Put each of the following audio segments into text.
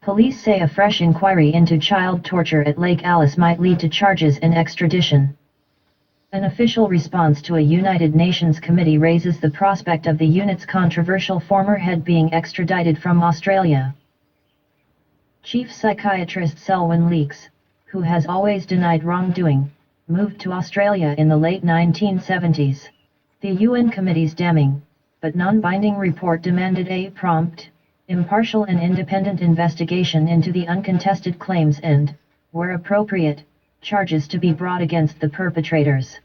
Police say a fresh inquiry into child torture at Lake Alice might lead to charges and extradition. An official response to a United Nations committee raises the prospect of the unit's controversial former head being extradited from Australia. Chief psychiatrist Selwyn Leeks, who has always denied wrongdoing, moved to Australia in the late 1970s. The UN committee's damning, but non-binding report demanded a prompt, impartial and independent investigation into the uncontested claims and, where appropriate, charges to be brought against the perpetrators.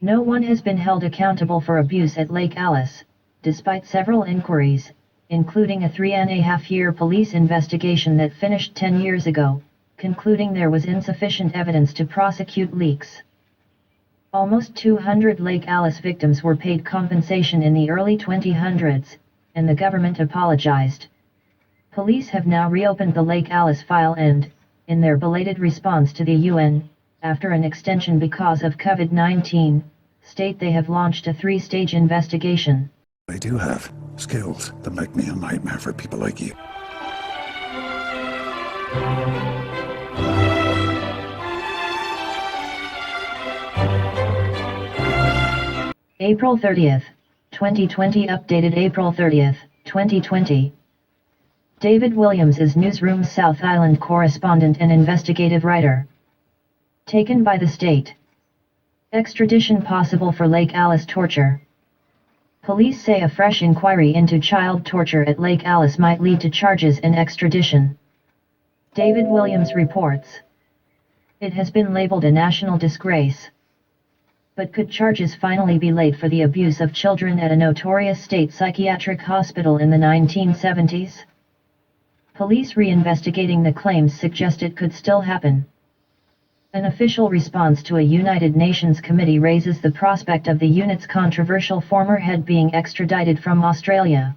No one has been held accountable for abuse at Lake Alice, despite several inquiries, including a 3.5-year police investigation that finished 10 years ago, concluding there was insufficient evidence to prosecute Leeks. Almost 200 Lake Alice victims were paid compensation in the early 2000s, and the government apologized. Police have now reopened the Lake Alice file and, in their belated response to the UN, after an extension because of COVID-19, state they have launched a 3-stage investigation. I do have skills that make me a nightmare for people like you. April 30th, 2020 updated April 30th, 2020. David Williams is Newsroom's South Island correspondent and investigative writer. Taken by the state. Extradition possible for Lake Alice torture. Police say a fresh inquiry into child torture at Lake Alice might lead to charges and extradition. David Williams reports. It has been labeled a national disgrace. But could charges finally be laid for the abuse of children at a notorious state psychiatric hospital in the 1970s? Police reinvestigating the claims suggest it could still happen. An official response to a United Nations committee raises the prospect of the unit's controversial former head being extradited from Australia.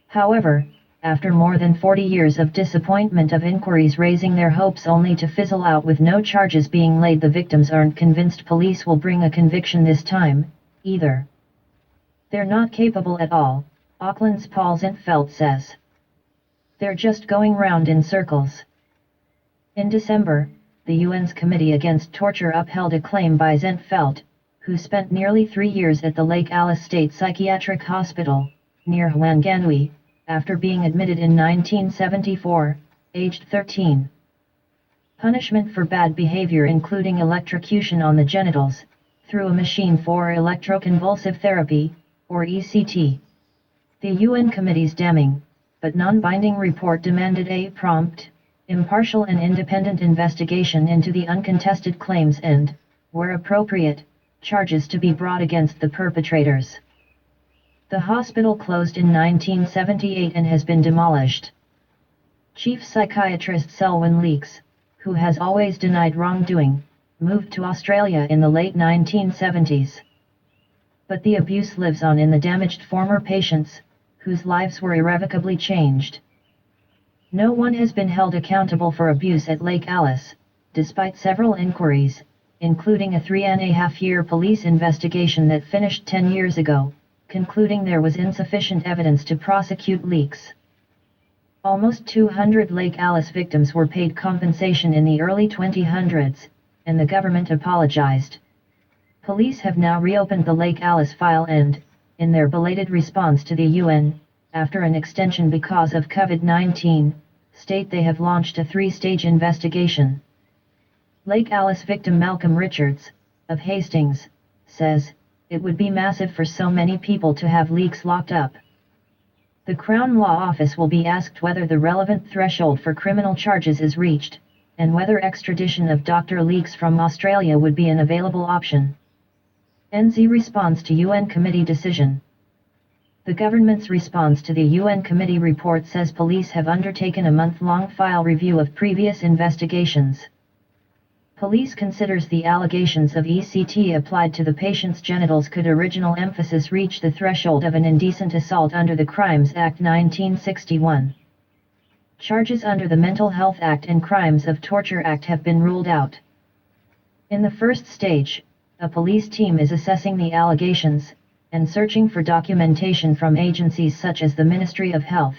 However, after more than 40 years of disappointment of inquiries raising their hopes only to fizzle out with no charges being laid, the victims aren't convinced police will bring a conviction this time, either. They're not capable at all, Auckland's Paul Zentfeld says. They're just going round in circles. In December, the UN's Committee Against Torture upheld a claim by Zentfeld, who spent nearly 3 years at the Lake Alice State Psychiatric Hospital, near Whanganui, after being admitted in 1974, aged 13. Punishment for bad behavior including electrocution on the genitals, through a machine for electroconvulsive therapy, or ECT. The UN committee's damning, but non-binding report demanded a prompt, impartial and independent investigation into the uncontested claims and, where appropriate, charges to be brought against the perpetrators. The hospital closed in 1978 and has been demolished. Chief psychiatrist Selwyn Leeks, who has always denied wrongdoing, moved to Australia in the late 1970s. But the abuse lives on in the damaged former patients, whose lives were irrevocably changed. No one has been held accountable for abuse at Lake Alice, despite several inquiries, including a 3.5-year police investigation that finished 10 years ago, concluding there was insufficient evidence to prosecute Leeks. Almost 200 Lake Alice victims were paid compensation in the early 2000s, and the government apologized. Police have now reopened the Lake Alice file and, in their belated response to the UN, after an extension because of COVID-19, state they have launched a 3-stage investigation. Lake Alice victim Malcolm Richards, of Hastings, says, "It would be massive for so many people to have Leeks locked up." The Crown Law Office will be asked whether the relevant threshold for criminal charges is reached, and whether extradition of Dr. Leeks from Australia would be an available option. NZ response to UN committee decision. The government's response to the UN committee report says police have undertaken a month-long file review of previous investigations. Police considers the allegations of ECT applied to the patient's genitals could original emphasis reach the threshold of an indecent assault under the Crimes Act 1961. Charges under the Mental Health Act and Crimes of Torture Act have been ruled out. In the first stage, a police team is assessing the allegations, and searching for documentation from agencies such as the Ministry of Health.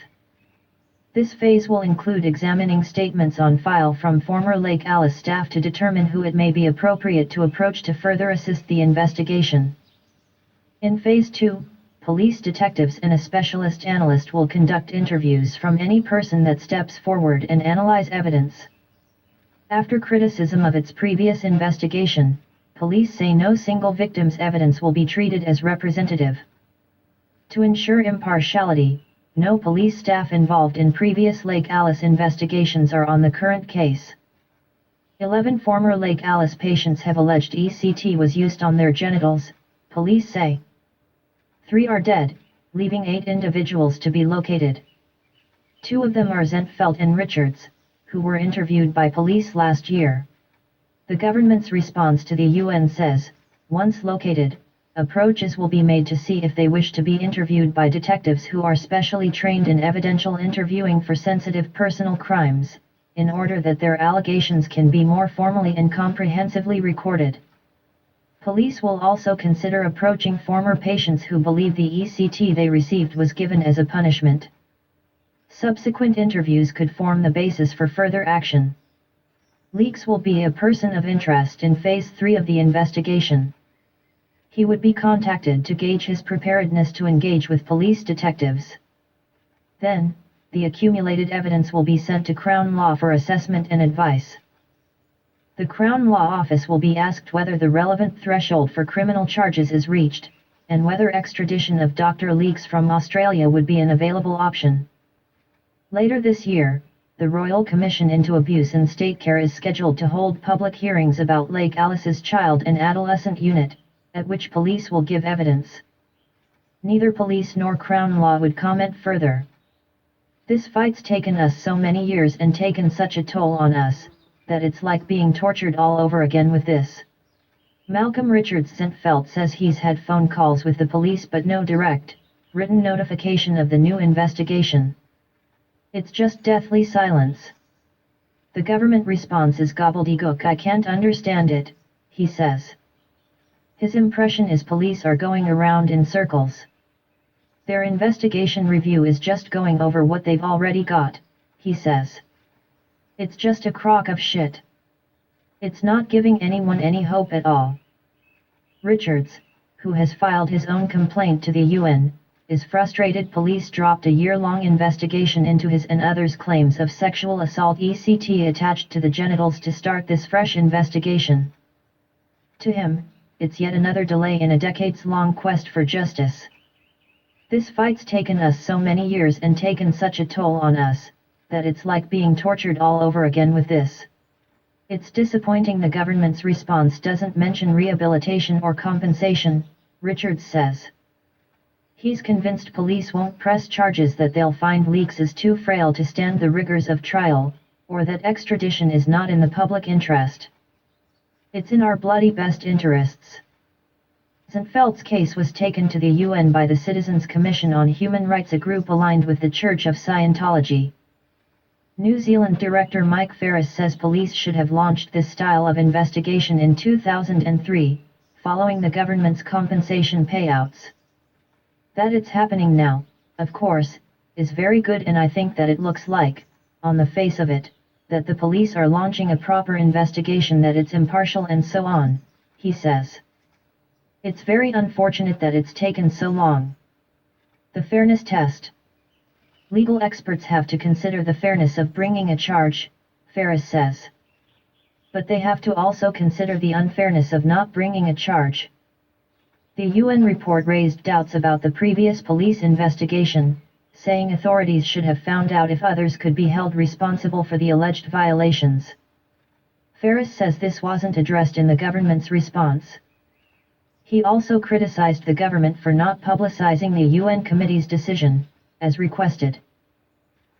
This phase will include examining statements on file from former Lake Alice staff to determine who it may be appropriate to approach to further assist the investigation. In Phase 2, police detectives and a specialist analyst will conduct interviews from any person that steps forward and analyze evidence. After criticism of its previous investigation, police say no single victim's evidence will be treated as representative. To ensure impartiality, no police staff involved in previous Lake Alice investigations are on the current case. 11 former Lake Alice patients have alleged ECT was used on their genitals, police say. 3 are dead, leaving 8 individuals to be located. 2 of them are Zentfeld and Richards, who were interviewed by police last year. The government's response to the UN says, once located, approaches will be made to see if they wish to be interviewed by detectives who are specially trained in evidential interviewing for sensitive personal crimes, in order that their allegations can be more formally and comprehensively recorded. Police will also consider approaching former patients who believe the ECT they received was given as a punishment. Subsequent interviews could form the basis for further action. Leeks will be a person of interest in Phase 3 of the investigation. He would be contacted to gauge his preparedness to engage with police detectives. Then, the accumulated evidence will be sent to Crown Law for assessment and advice. The Crown Law Office will be asked whether the relevant threshold for criminal charges is reached, and whether extradition of Dr. Leeks from Australia would be an available option. Later this year, the Royal Commission into Abuse and State Care is scheduled to hold public hearings about Lake Alice's Child and Adolescent Unit, at which police will give evidence. Neither police nor Crown Law would comment further. This fight's taken us so many years and taken such a toll on us, that it's like being tortured all over again with this. Malcolm Richards Zentfeld says he's had phone calls with the police but no direct, written notification of the new investigation. It's just deathly silence. The government response is gobbledygook. I can't understand it, he says. His impression is police are going around in circles. Their investigation review is just going over what they've already got, he says. It's just a crock of shit. It's not giving anyone any hope at all. Richards, who has filed his own complaint to the UN, is frustrated police dropped a year-long investigation into his and others' claims of sexual assault ECT attached to the genitals to start this fresh investigation. To him, it's yet another delay in a decades-long quest for justice. This fight's taken us so many years and taken such a toll on us, that it's like being tortured all over again with this. It's disappointing the government's response doesn't mention rehabilitation or compensation, Richards says. He's convinced police won't press charges, that they'll find Leeks is too frail to stand the rigors of trial, or that extradition is not in the public interest. It's in our bloody best interests. Zentfeld's case was taken to the UN by the Citizens Commission on Human Rights, a group aligned with the Church of Scientology. New Zealand director Mike Ferris says police should have launched this style of investigation in 2003, following the government's compensation payouts. That it's happening now, of course, is very good, and I think that it looks like, on the face of it, that the police are launching a proper investigation, that it's impartial and so on, he says. It's very unfortunate that it's taken so long. The fairness test. Legal experts have to consider the fairness of bringing a charge, Ferris says. But they have to also consider the unfairness of not bringing a charge. The UN report raised doubts about the previous police investigation, saying authorities should have found out if others could be held responsible for the alleged violations. Ferris says this wasn't addressed in the government's response. He also criticized the government for not publicizing the UN committee's decision, as requested.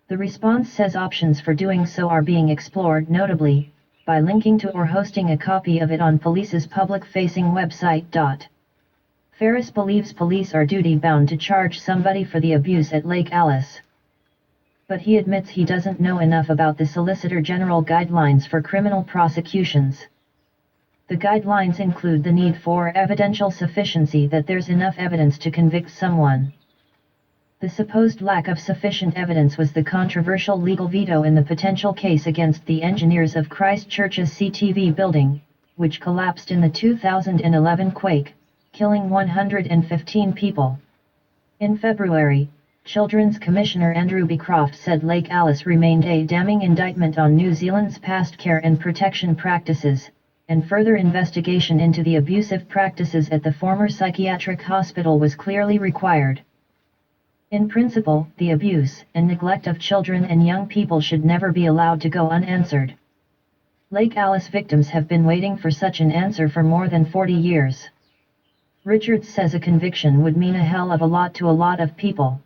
The response says options for doing so are being explored, notably, by linking to or hosting a copy of it on police's public-facing website. Ferris believes police are duty-bound to charge somebody for the abuse at Lake Alice. But he admits he doesn't know enough about the Solicitor General guidelines for criminal prosecutions. The guidelines include the need for evidential sufficiency, that there's enough evidence to convict someone. The supposed lack of sufficient evidence was the controversial legal veto in the potential case against the engineers of Christchurch's CTV building, which collapsed in the 2011 quake, killing 115 people. In February, Children's Commissioner Andrew Beecroft said Lake Alice remained a damning indictment on New Zealand's past care and protection practices, and further investigation into the abusive practices at the former psychiatric hospital was clearly required. In principle, the abuse and neglect of children and young people should never be allowed to go unanswered. Lake Alice victims have been waiting for such an answer for more than 40 years. Richards says a conviction would mean a hell of a lot to a lot of people.